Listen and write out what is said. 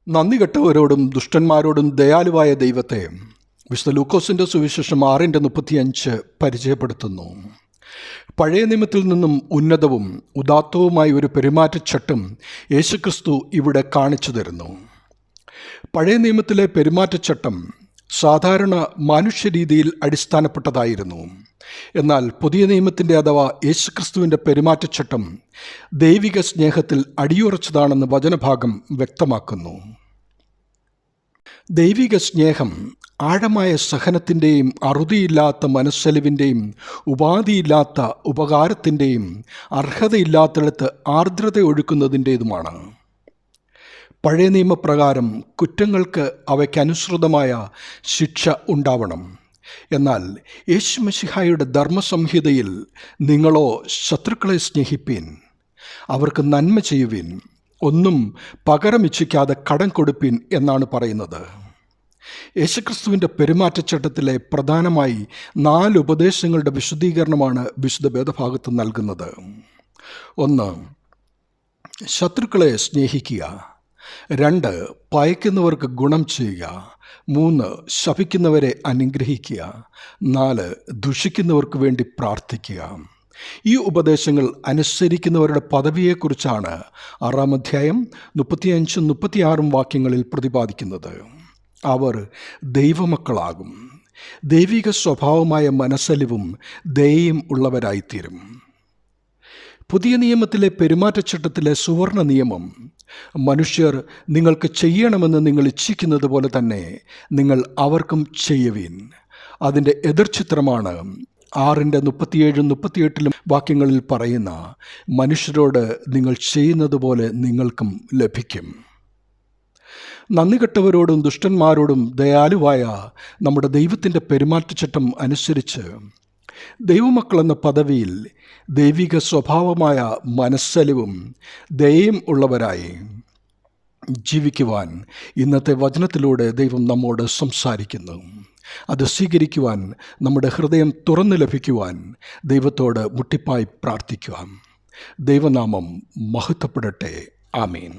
നന്ദി കെട്ടവരോടും ദുഷ്ടന്മാരോടും ദയാലുവായ ദൈവത്തെ വിശുദ്ധ ലൂക്കോസിൻ്റെ സുവിശേഷം 6:35 പരിചയപ്പെടുത്തുന്നു. പഴയ നിയമത്തിൽ നിന്നും ഉന്നതവും ഉദാത്തവുമായ ഒരു പെരുമാറ്റച്ചട്ടം യേശുക്രിസ്തു ഇവിടെ കാണിച്ചു തരുന്നു. പഴയ നിയമത്തിലെ പെരുമാറ്റച്ചട്ടം സാധാരണ മനുഷ്യരീതിയിൽ അടിസ്ഥാനപ്പെട്ടതായിരുന്നു. എന്നാൽ പുതിയ നിയമത്തിൻ്റെ അഥവാ യേശുക്രിസ്തുവിൻ്റെ പെരുമാറ്റച്ചട്ടം ദൈവിക സ്നേഹത്തിൽ അടിയുറച്ചതാണെന്ന് വചനഭാഗം വ്യക്തമാക്കുന്നു. ദൈവിക സ്നേഹം ആഴമായ സഹനത്തിൻ്റെയും അറുതിയില്ലാത്ത മനസ്സലിവിൻ്റെയും ഉപാധിയില്ലാത്ത ഉപകാരത്തിൻ്റെയും അർഹതയില്ലാത്തിടത്ത് ആർദ്രത ഒഴുക്കുന്നതിൻ്റേതുമാണ്. പഴയ നിയമപ്രകാരം കുറ്റങ്ങൾക്ക് അവയ്ക്കനുസൃതമായ ശിക്ഷ ഉണ്ടാവണം. എന്നാൽ യേശുമശിഹായുടെ ധർമ്മസംഹിതയിൽ നിങ്ങളോ ശത്രുക്കളെ സ്നേഹിപ്പീൻ, അവർക്ക് നന്മ ചെയ്യുവിൻ, ഒന്നും പകരം ഇച്ഛിക്കാതെ കടം കൊടുപ്പീൻ എന്നാണ് പറയുന്നത്. യേശുക്രിസ്തുവിൻ്റെ പെരുമാറ്റച്ചട്ടത്തിലെ പ്രധാനമായി 4 ഉപദേശങ്ങളുടെ വിശദീകരണമാണ് വിശുദ്ധ വേദഭാഗത്ത് നൽകുന്നത്. 1. ശത്രുക്കളെ സ്നേഹിക്കുക. 2. പയക്കുന്നവർക്ക് ഗുണം ചെയ്യുക. 3. ശപിക്കുന്നവരെ അനുഗ്രഹിക്കുക. 4. ദുഷിക്കുന്നവർക്ക് വേണ്ടി പ്രാർത്ഥിക്കുക. ഈ ഉപദേശങ്ങൾ അനുസരിക്കുന്നവരുടെ പദവിയെക്കുറിച്ചാണ് 6-ാം അധ്യായം 35-36 വാക്യങ്ങളിൽ പ്രതിപാദിക്കുന്നത്. അവർ ദൈവമക്കളാകും, ദൈവിക സ്വഭാവമായ മനസ്സലിവും ദയയും ഉള്ളവരായിത്തീരും. പുതിയ നിയമത്തിലെ പെരുമാറ്റച്ചട്ടത്തിലെ സുവർണ നിയമം, മനുഷ്യർ നിങ്ങൾക്ക് ചെയ്യണമെന്ന് നിങ്ങൾ ഇച്ഛിക്കുന്നത് പോലെ തന്നെ നിങ്ങൾ അവർക്കും ചെയ്യുവിൻ. അതിൻ്റെ എതിർചിത്രമാണ് 6:37-38 വാക്യങ്ങളിൽ പറയുന്ന മനുഷ്യരോട് നിങ്ങൾ ചെയ്യുന്നത് പോലെ നിങ്ങൾക്കും ലഭിക്കും. നന്ദി കെട്ടവരോടും ദുഷ്ടന്മാരോടും ദയാലുവായ നമ്മുടെ ദൈവത്തിൻ്റെ പെരുമാറ്റച്ചട്ടം അനുസരിച്ച് ദൈവമക്കളെന്ന പദവിയിൽ ദൈവിക സ്വഭാവമായ മനസ്സലിവും ദയയും ഉള്ളവരായി ജീവിക്കുവാൻ ഇന്നത്തെ വചനത്തിലൂടെ ദൈവം നമ്മോട് സംസാരിക്കുന്നു. അത് സ്വീകരിക്കുവാൻ നമ്മുടെ ഹൃദയം തുറന്നു ലഭിക്കുവാൻ ദൈവത്തോട് മുട്ടിപ്പായി പ്രാർത്ഥിക്കുവാൻ. ദൈവനാമം മഹത്വപ്പെടട്ടെ. ആമീൻ.